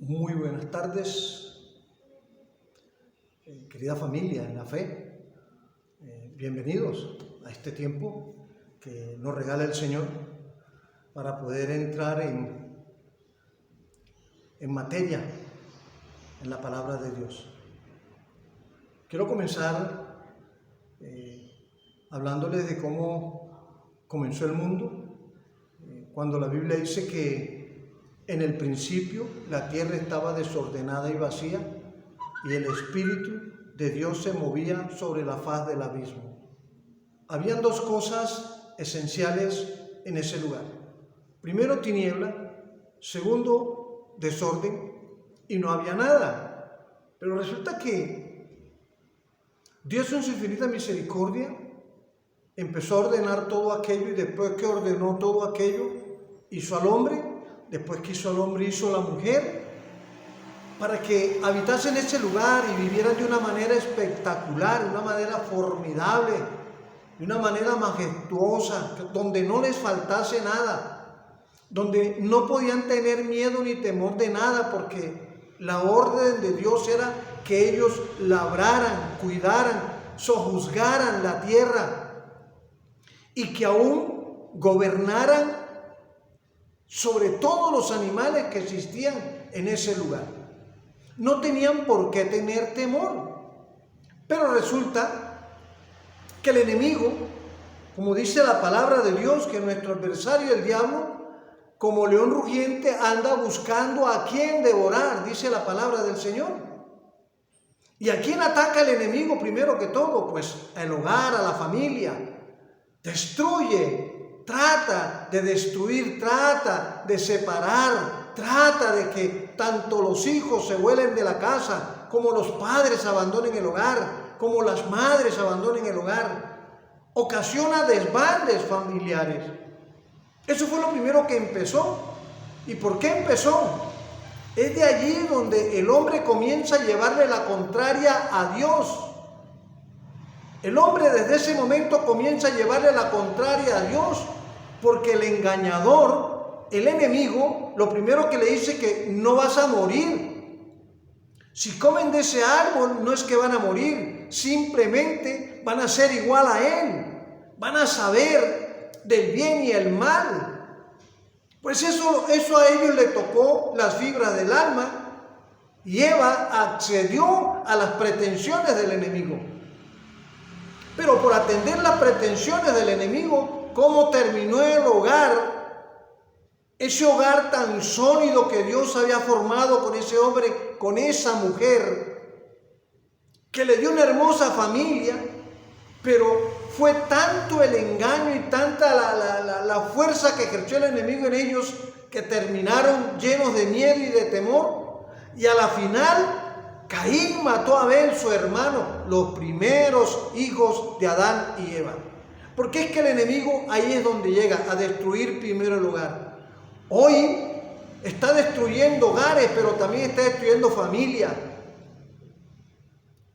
Muy buenas tardes, querida familia en la fe. Bienvenidos a este tiempo que nos regala el Señor para poder entrar en materia en la palabra de Dios. Quiero comenzar hablándoles de cómo comenzó el mundo, cuando la Biblia dice que en el principio la tierra estaba desordenada y vacía y el Espíritu de Dios se movía sobre la faz del abismo. Habían dos cosas esenciales en ese lugar. Primero, tiniebla. Segundo, desorden, y no había nada. Pero resulta que Dios en su infinita misericordia empezó a ordenar todo aquello, y después que ordenó todo aquello, hizo al hombre. Después que hizo al hombre, hizo a la mujer, para que habitasen en ese lugar y vivieran de una manera espectacular, de una manera formidable, de una manera majestuosa, donde no les faltase nada, donde no podían tener miedo ni temor de nada, porque la orden de Dios era que ellos labraran, cuidaran, sojuzgaran la tierra y que aún gobernaran sobre todos los animales que existían en ese lugar. No tenían por qué tener temor. Pero resulta que el enemigo, como dice la palabra de Dios, que nuestro adversario, el diablo, como león rugiente, anda buscando a quién devorar, dice la palabra del Señor. ¿Y a quién ataca el enemigo primero que todo? Pues al hogar, a la familia. Destruye. Trata de destruir, trata de separar, trata de que tanto los hijos se vuelen de la casa, como los padres abandonen el hogar, como las madres abandonen el hogar. Ocasiona desbandes familiares. Eso fue lo primero que empezó. ¿Y por qué empezó? Es de allí donde el hombre comienza a llevarle la contraria a Dios. El hombre desde ese momento comienza a llevarle la contraria a Dios, porque el engañador, el enemigo, lo primero que le dice que no vas a morir. Si comen de ese árbol, no es que van a morir, simplemente van a ser igual a él, van a saber del bien y el mal. Pues eso a ellos le tocó las fibras del alma, y Eva accedió a las pretensiones del enemigo. Pero por atender las pretensiones del enemigo, ¿cómo terminó el hogar? Ese hogar tan sólido que Dios había formado con ese hombre, con esa mujer, que le dio una hermosa familia, pero fue tanto el engaño y tanta la fuerza que ejerció el enemigo en ellos, que terminaron llenos de miedo y de temor, y a la final Caín mató a Abel, su hermano, los primeros hijos de Adán y Eva. Porque es que el enemigo ahí es donde llega, a destruir primero el hogar. Hoy está destruyendo hogares, pero también está destruyendo familia.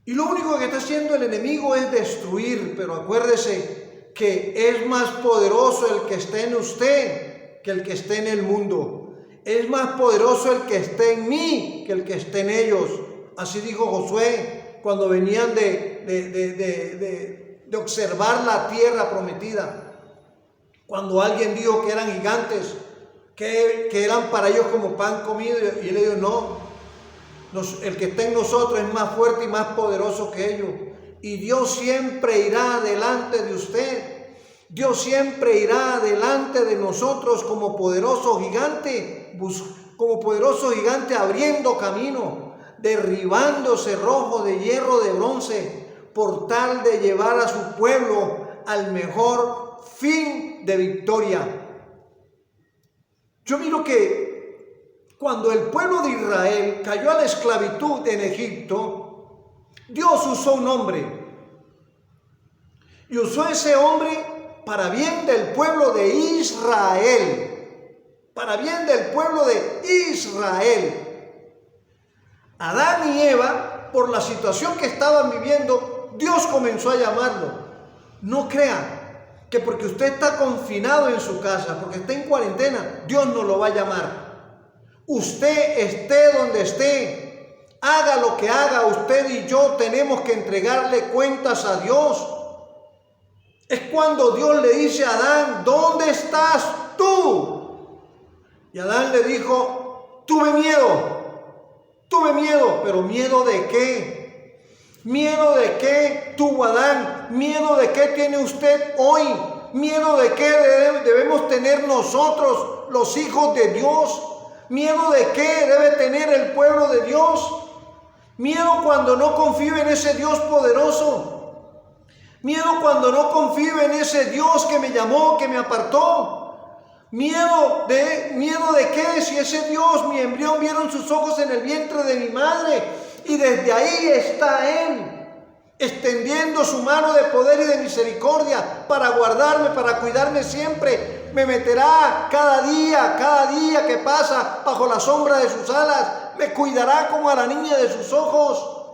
Y lo único que está haciendo el enemigo es destruir, pero acuérdese que es más poderoso el que esté en usted que el que esté en el mundo. Es más poderoso el que esté en mí que el que esté en ellos. Así dijo Josué cuando venían de observar la tierra prometida. Cuando alguien dijo que eran gigantes, que eran para ellos como pan comido, y él le dijo, no, el que está en nosotros es más fuerte y más poderoso que ellos. Y Dios siempre irá delante de usted. Dios siempre irá delante de nosotros como poderoso gigante abriendo camino, derribando cerrojos de hierro, de bronce, por tal de llevar a su pueblo al mejor fin de victoria. Yo miro que cuando el pueblo de Israel cayó a la esclavitud en Egipto, Dios usó un hombre, y usó ese hombre para bien del pueblo de Israel, para bien del pueblo de Israel. Adán y Eva, por la situación que estaban viviendo, Dios comenzó a llamarlo. No crea que porque usted está confinado en su casa, porque está en cuarentena, Dios no lo va a llamar. Usted esté donde esté, haga lo que haga, usted y yo tenemos que entregarle cuentas a Dios. Es cuando Dios le dice a Adán, ¿dónde estás tú? Y Adán le dijo, tuve miedo, pero ¿miedo de qué? ¿Miedo de qué tuvo Adán? ¿Miedo de qué tiene usted hoy? ¿Miedo de qué debemos tener nosotros, los hijos de Dios? ¿Miedo de qué debe tener el pueblo de Dios? Miedo cuando no confío en ese Dios poderoso. Miedo cuando no confío en ese Dios que me llamó, que me apartó. ¿Miedo de qué? Si ese Dios, mi embrión, vieron sus ojos en el vientre de mi madre y desde ahí está Él, extendiendo su mano de poder y de misericordia para guardarme, para cuidarme siempre. Me meterá cada día que pasa bajo la sombra de sus alas. Me cuidará como a la niña de sus ojos.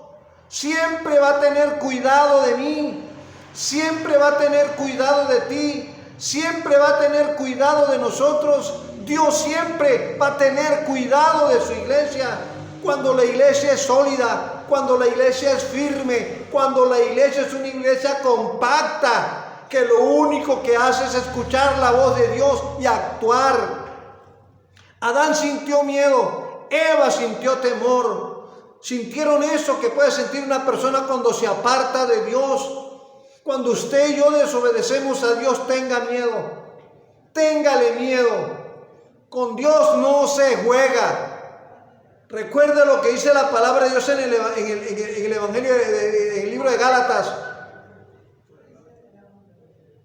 Siempre va a tener cuidado de mí. Siempre va a tener cuidado de ti. Siempre va a tener cuidado de nosotros. Dios siempre va a tener cuidado de su iglesia. Cuando la iglesia es sólida, cuando la iglesia es firme, cuando la iglesia es una iglesia compacta, que lo único que hace es escuchar la voz de Dios y actuar. Adán sintió miedo, Eva sintió temor. Sintieron eso que puede sentir una persona cuando se aparta de Dios. Cuando usted y yo desobedecemos a Dios, tenga miedo. Téngale miedo. Con Dios no se juega. Recuerde lo que dice la palabra de Dios en el Evangelio, en el libro de Gálatas.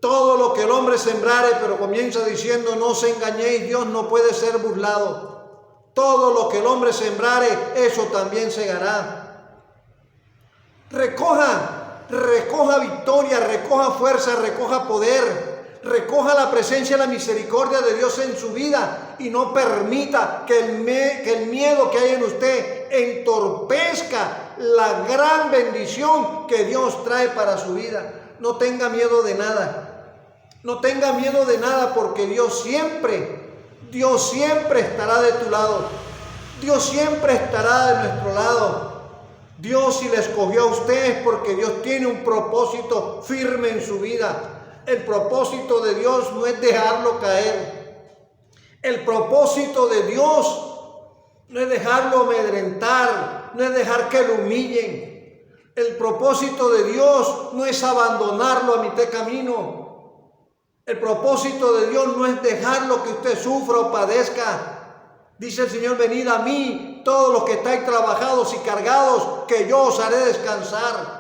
Todo lo que el hombre sembrare, pero comienza diciendo, no os engañéis, Dios no puede ser burlado. Todo lo que el hombre sembrare, eso también segará. Recoja victoria, recoja fuerza, recoja poder, recoja la presencia y la misericordia de Dios en su vida y no permita que el miedo que hay en usted entorpezca la gran bendición que Dios trae para su vida. No tenga miedo de nada, no tenga miedo de nada, porque Dios siempre estará de tu lado, Dios siempre estará de nuestro lado. Dios, si le escogió a usted, es porque Dios tiene un propósito firme en su vida. El propósito de Dios no es dejarlo caer. El propósito de Dios no es dejarlo amedrentar, no es dejar que lo humillen. El propósito de Dios no es abandonarlo a mitad de camino. El propósito de Dios no es dejarlo que usted sufra o padezca. Dice el Señor, venid a mí, todos los que estáis trabajados y cargados, que yo os haré descansar.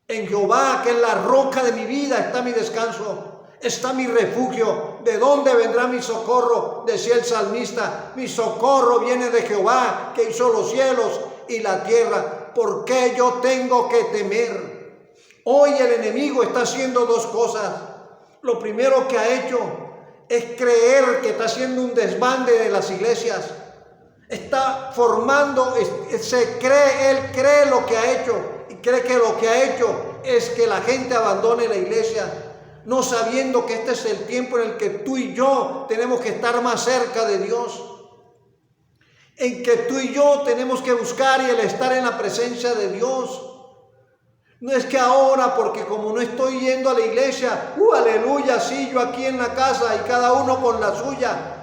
En Jehová, que es la roca de mi vida, está mi descanso, está mi refugio. ¿De dónde vendrá mi socorro? Decía el salmista, mi socorro viene de Jehová, que hizo los cielos y la tierra. ¿Por qué yo tengo que temer? Hoy el enemigo está haciendo dos cosas. Lo primero que ha hecho es creer que está haciendo un desbande de las iglesias. Está formando, él cree lo que ha hecho, y cree que lo que ha hecho es que la gente abandone la iglesia, no sabiendo que este es el tiempo en el que tú y yo tenemos que estar más cerca de Dios, en que tú y yo tenemos que buscar y el estar en la presencia de Dios. No es que ahora, porque como no estoy yendo a la iglesia, aleluya, sí, yo aquí en la casa y cada uno con la suya.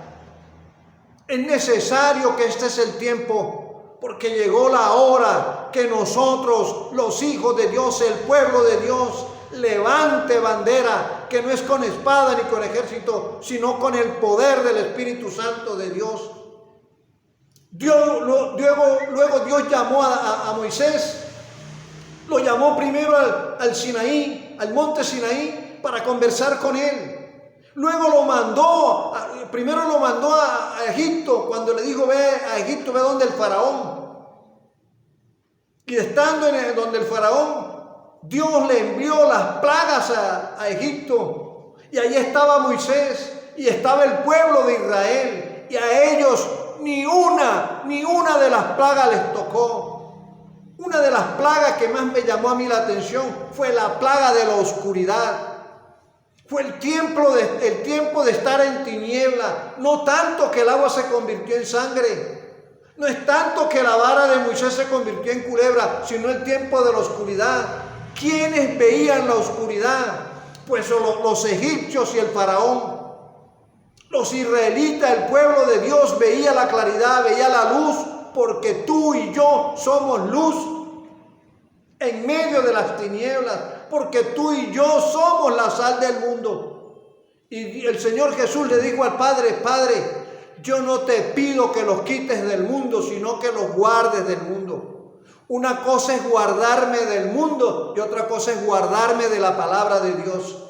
Es necesario que este es el tiempo, porque llegó la hora que nosotros, los hijos de Dios, el pueblo de Dios, levante bandera, que no es con espada ni con ejército, sino con el poder del Espíritu Santo de Dios. Luego Dios llamó a Moisés. Lo llamó primero al Sinaí, al monte Sinaí, para conversar con él. Luego primero lo mandó a Egipto, cuando le dijo, ve a Egipto, ve donde el faraón. Y estando donde el faraón, Dios le envió las plagas a Egipto. Y ahí estaba Moisés y estaba el pueblo de Israel. Y a ellos ni una de las plagas les tocó. Una de las plagas que más me llamó a mí la atención fue la plaga de la oscuridad. Fue el tiempo de estar en tiniebla. No tanto que el agua se convirtió en sangre. No es tanto que la vara de Moisés se convirtió en culebra, sino el tiempo de la oscuridad. ¿Quiénes veían la oscuridad? Pues los egipcios y el faraón. Los israelitas, el pueblo de Dios, veía la claridad, veía la luz, porque tú y yo somos luz en medio de las tinieblas, porque tú y yo somos la sal del mundo. Y el Señor Jesús le dijo al Padre: Padre, yo no te pido que los quites del mundo, sino que los guardes del mundo. Una cosa es guardarme del mundo y otra cosa es guardarme de la palabra de Dios.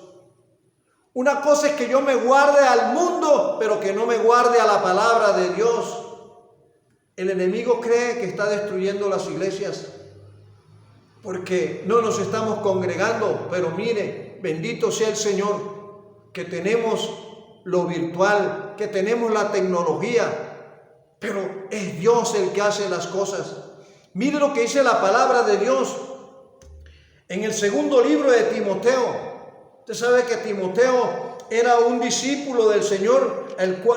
Una cosa es que yo me guarde al mundo, pero que no me guarde a la palabra de Dios. El enemigo cree que está destruyendo las iglesias porque no nos estamos congregando, pero mire, bendito sea el Señor, que tenemos lo virtual, que tenemos la tecnología, pero es Dios el que hace las cosas. Mire lo que dice la palabra de Dios en el segundo libro de Timoteo. Usted sabe que Timoteo era un discípulo del Señor,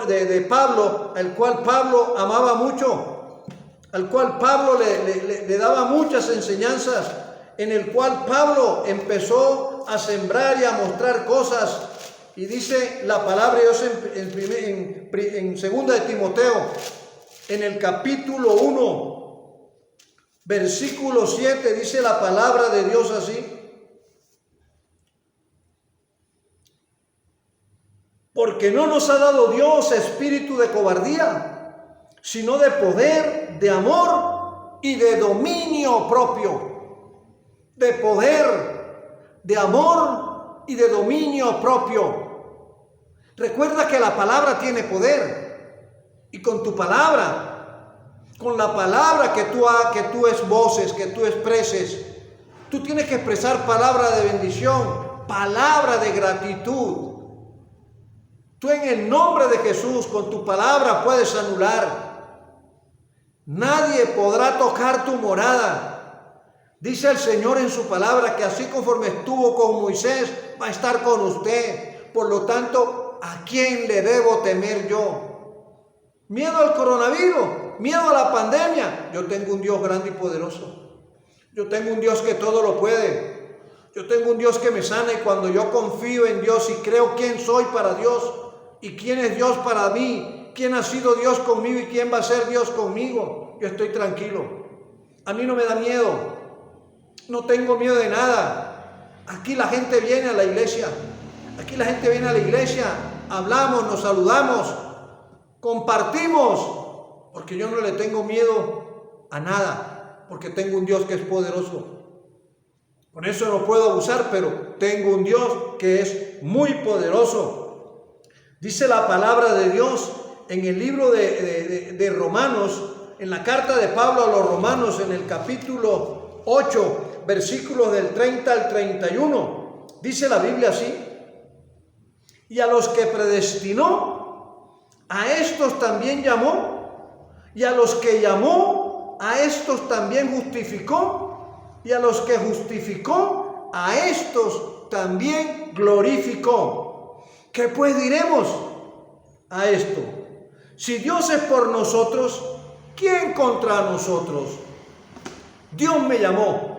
de Pablo, al cual Pablo amaba mucho, al cual Pablo le daba muchas enseñanzas, en el cual Pablo empezó a sembrar y a mostrar cosas. Y dice la palabra de Dios en segunda de Timoteo, en el capítulo 1, versículo 7, dice la palabra de Dios así: porque no nos ha dado Dios espíritu de cobardía, sino de poder, de amor y de dominio propio. De poder, de amor y de dominio propio. Recuerda que la palabra tiene poder. Y con tu palabra, con la palabra que tú esboces, que tú expreses, tú tienes que expresar palabra de bendición, palabra de gratitud. Tú en el nombre de Jesús, con tu palabra puedes anular. Nadie podrá tocar tu morada. Dice el Señor en su palabra que así conforme estuvo con Moisés, va a estar con usted. Por lo tanto, ¿a quién le debo temer yo? ¿Miedo al coronavirus? ¿Miedo a la pandemia? Yo tengo un Dios grande y poderoso. Yo tengo un Dios que todo lo puede. Yo tengo un Dios que me sana, y cuando yo confío en Dios y creo quién soy para Dios y quién es Dios para mí, quién ha sido Dios conmigo y quién va a ser Dios conmigo, yo estoy tranquilo. A mí no me da miedo. No tengo miedo de nada. Aquí la gente viene a la iglesia. Aquí la gente viene a la iglesia. Hablamos, nos saludamos, compartimos. Porque yo no le tengo miedo a nada. Porque tengo un Dios que es poderoso. Por eso no puedo abusar, pero tengo un Dios que es muy poderoso. Dice la palabra de Dios en el libro de Romanos, en la carta de Pablo a los Romanos, en el capítulo 8, versículos del 30 al 31, dice la Biblia así: y a los que predestinó, a estos también llamó, y a los que llamó, a estos también justificó, y a los que justificó, a estos también glorificó. ¿Qué pues diremos a esto? Si Dios es por nosotros, ¿quién contra nosotros? Dios me llamó.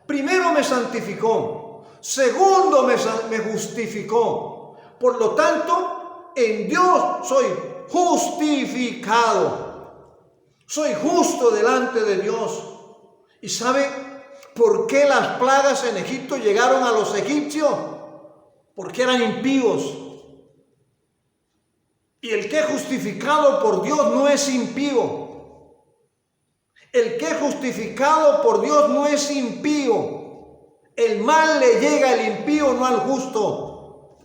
Primero me santificó, segundo me justificó. Por lo tanto, en Dios soy justificado. Soy justo delante de Dios. ¿Y sabe por qué las plagas en Egipto llegaron a los egipcios? Porque eran impíos. Y el que es justificado por Dios no es impío. El que es justificado por Dios no es impío. El mal le llega al impío, no al justo.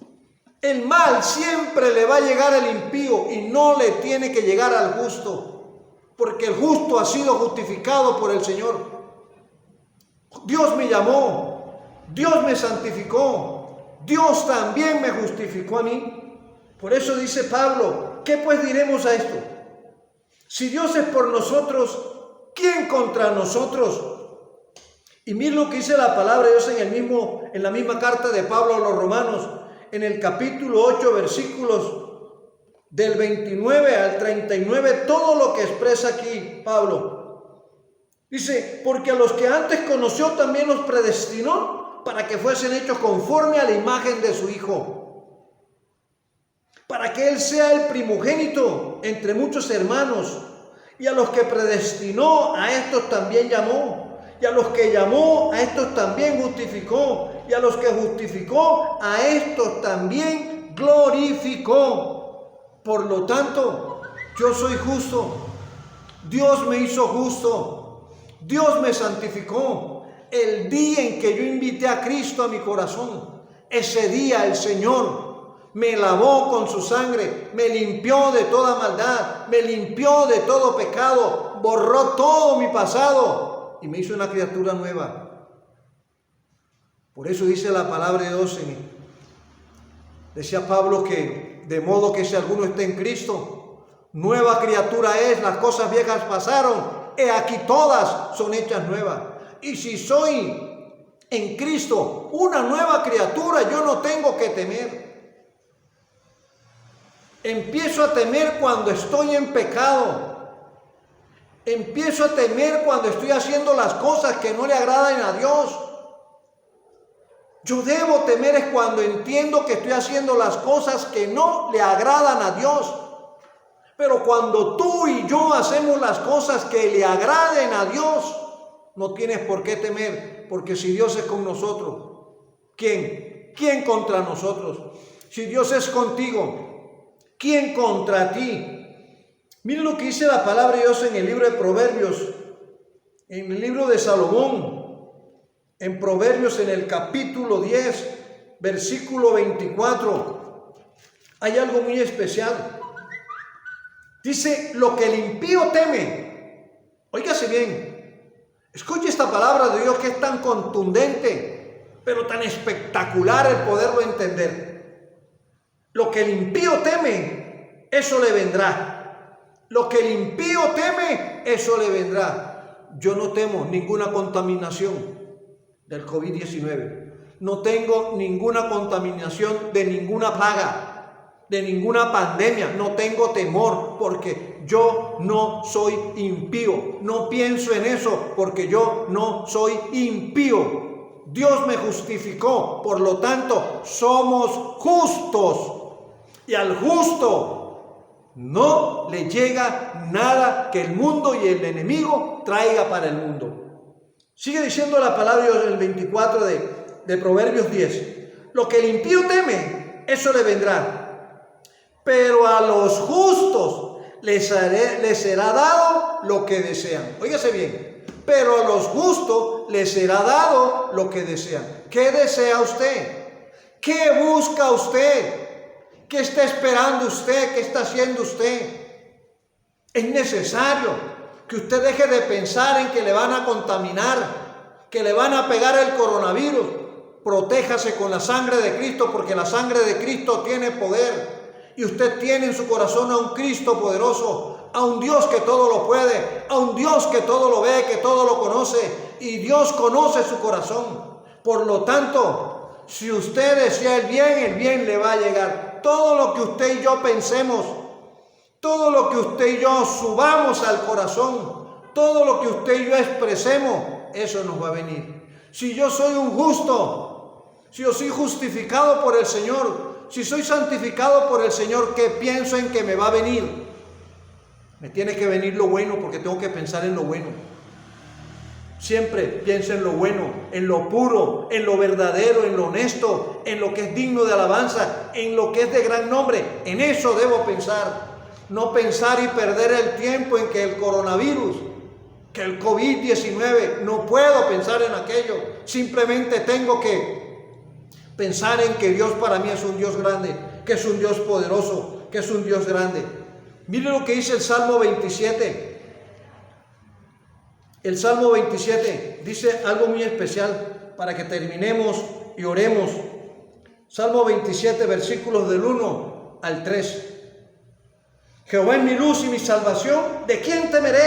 El mal siempre le va a llegar al impío y no le tiene que llegar al justo, porque el justo ha sido justificado por el Señor. Dios me llamó, Dios me santificó, Dios también me justificó a mí. Por eso dice Pablo: ¿qué pues diremos a esto? Si Dios es por nosotros, ¿quién contra nosotros? Y mira lo que dice la palabra de Dios en la misma carta de Pablo a los Romanos, en el capítulo 8, versículos del 29 al 39, todo lo que expresa aquí Pablo. Dice, porque a los que antes conoció también los predestinó para que fuesen hechos conforme a la imagen de su Hijo, para que Él sea el primogénito entre muchos hermanos. Y a los que predestinó, a estos también llamó. Y a los que llamó, a estos también justificó. Y a los que justificó, a estos también glorificó. Por lo tanto, yo soy justo. Dios me hizo justo. Dios me santificó. El día en que yo invité a Cristo a mi corazón, ese día el Señor me lavó con su sangre, me limpió de toda maldad, me limpió de todo pecado, borró todo mi pasado y me hizo una criatura nueva. Por eso dice la palabra de Dios, decía Pablo, que de modo que si alguno está en Cristo, nueva criatura es, las cosas viejas pasaron, he aquí todas son hechas nuevas. Y si soy en Cristo una nueva criatura, yo no tengo que temer. Empiezo a temer cuando estoy en pecado. Empiezo a temer cuando estoy haciendo las cosas que no le agradan a Dios. Yo debo temer es cuando entiendo que estoy haciendo las cosas que no le agradan a Dios. Pero cuando tú y yo hacemos las cosas que le agraden a Dios, no tienes por qué temer, porque si Dios es con nosotros, ¿quién contra nosotros? Si Dios es contigo, ¿quién contra ti? Miren lo que dice la palabra de Dios en el libro de Proverbios, en el libro de Salomón, en Proverbios, en el capítulo 10, versículo 24. Hay algo muy especial. Dice, lo que el impío teme. Óigase bien, escuche esta palabra de Dios que es tan contundente, pero tan espectacular el poderlo entender. Lo que el impío teme, eso le vendrá. Lo que el impío teme, eso le vendrá. Yo no temo ninguna contaminación del COVID-19. No tengo ninguna contaminación de ninguna plaga, de ninguna pandemia. No tengo temor porque yo no soy impío. No pienso en eso porque yo no soy impío. Dios me justificó, por lo tanto, somos justos. Y al justo no le llega nada que el mundo y el enemigo traiga para el mundo. Sigue diciendo la palabra de Dios en el 24 de Proverbios 10. Lo que el impío teme, eso le vendrá. Pero a los justos les será dado lo que desean. Óigase bien. Pero a los justos les será dado lo que desean. ¿Qué desea usted? ¿Qué busca usted? ¿Qué está esperando usted? ¿Qué está haciendo usted? Es necesario que usted deje de pensar en que le van a contaminar, que le van a pegar el coronavirus. Protéjase con la sangre de Cristo, porque la sangre de Cristo tiene poder. Y usted tiene en su corazón a un Cristo poderoso, a un Dios que todo lo puede, a un Dios que todo lo ve, que todo lo conoce. Y Dios conoce su corazón. Por lo tanto, si usted desea el bien le va a llegar. Todo lo que usted y yo pensemos, todo lo que usted y yo subamos al corazón, todo lo que usted y yo expresemos, eso nos va a venir. Si yo soy un justo, si yo soy justificado por el Señor, si soy santificado por el Señor, ¿qué pienso en que me va a venir? Me tiene que venir lo bueno, porque tengo que pensar en lo bueno. Siempre pienso en lo bueno, en lo puro, en lo verdadero, en lo honesto, en lo que es digno de alabanza, en lo que es de gran nombre. En eso debo pensar. No pensar y perder el tiempo en que el coronavirus, que el COVID-19, no puedo pensar en aquello. Simplemente tengo que pensar en que Dios para mí es un Dios grande, que es un Dios poderoso, que es un Dios grande. Mire lo que dice el Salmo 27. El Salmo 27 dice algo muy especial para que terminemos y oremos. Salmo 27, versículos del 1 al 3. Jehová es mi luz y mi salvación, ¿de quién temeré?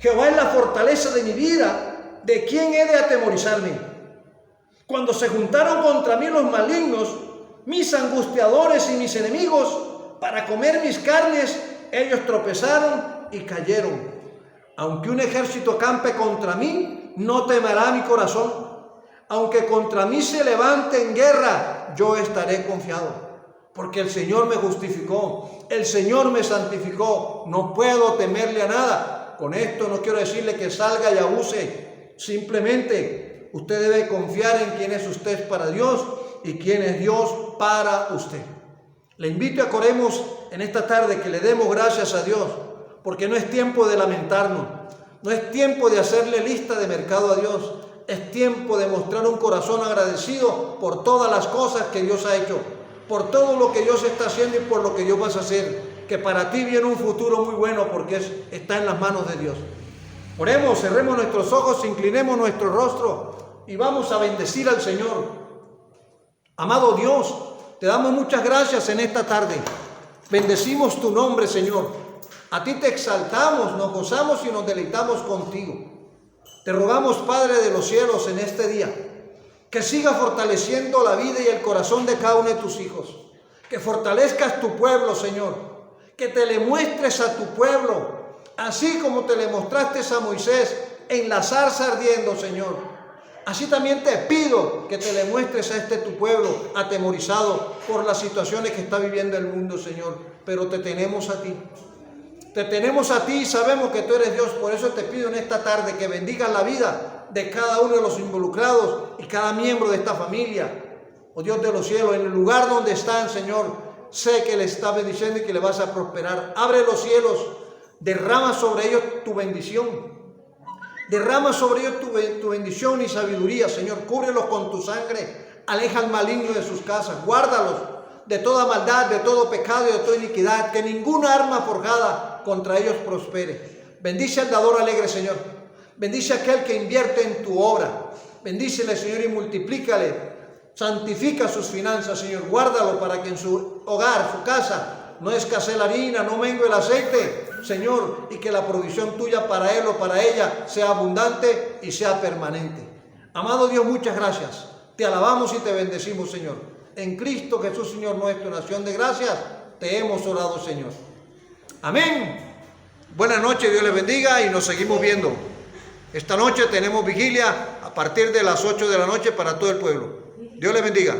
Jehová es la fortaleza de mi vida, ¿de quién he de atemorizarme? Cuando se juntaron contra mí los malignos, mis angustiadores y mis enemigos, para comer mis carnes, ellos tropezaron y cayeron. Aunque un ejército campe contra mí, no temerá mi corazón. Aunque contra mí se levante en guerra, yo estaré confiado. Porque el Señor me justificó, el Señor me santificó, no puedo temerle a nada. Con esto no quiero decirle que salga y abuse, simplemente usted debe confiar en quién es usted para Dios y quién es Dios para usted. Le invito a que oremos en esta tarde, que le demos gracias a Dios, porque no es tiempo de lamentarnos, no es tiempo de hacerle lista de mercado a Dios, es tiempo de mostrar un corazón agradecido por todas las cosas que Dios ha hecho, por todo lo que Dios está haciendo y por lo que Dios va a hacer, que para ti viene un futuro muy bueno porque está en las manos de Dios. Oremos, cerremos nuestros ojos, inclinemos nuestro rostro y vamos a bendecir al Señor. Amado Dios, te damos muchas gracias en esta tarde. Bendecimos tu nombre, Señor. A ti te exaltamos, nos gozamos y nos deleitamos contigo. Te rogamos, Padre de los cielos, en este día, que siga fortaleciendo la vida y el corazón de cada uno de tus hijos. Que fortalezcas tu pueblo, Señor. Que te le muestres a tu pueblo, así como te le mostraste a Moisés en la zarza ardiendo, Señor. Así también te pido que te le muestres a tu pueblo atemorizado por las situaciones que está viviendo el mundo, Señor. Pero te tenemos a ti. Te tenemos a ti y sabemos que tú eres Dios. Por eso te pido en esta tarde que bendigas la vida de cada uno de los involucrados y cada miembro de esta familia. Oh Dios de los cielos, en el lugar donde están, Señor, sé que le está bendiciendo y que le vas a prosperar. Abre los cielos, derrama sobre ellos tu bendición. Derrama sobre ellos tu bendición y sabiduría, Señor. Cúbrelos con tu sangre. Aleja al maligno de sus casas. Guárdalos de toda maldad, de todo pecado y de toda iniquidad. Que ninguna arma forjada contra ellos prospere. Bendice al dador alegre, Señor. Bendice a aquel que invierte en tu obra. Bendícele, Señor, y multiplícale. Santifica sus finanzas, Señor. Guárdalo para que en su hogar, su casa, no escasee la harina, no mengue el aceite, Señor, y que la provisión tuya para él o para ella sea abundante y sea permanente. Amado Dios, muchas gracias. Te alabamos y te bendecimos, Señor. En Cristo Jesús, Señor nuestro, nación de gracias, te hemos orado, Señor. Amén. Buenas noches, Dios les bendiga y nos seguimos viendo. Esta noche tenemos vigilia a partir de las 8 de la noche para todo el pueblo. Dios les bendiga.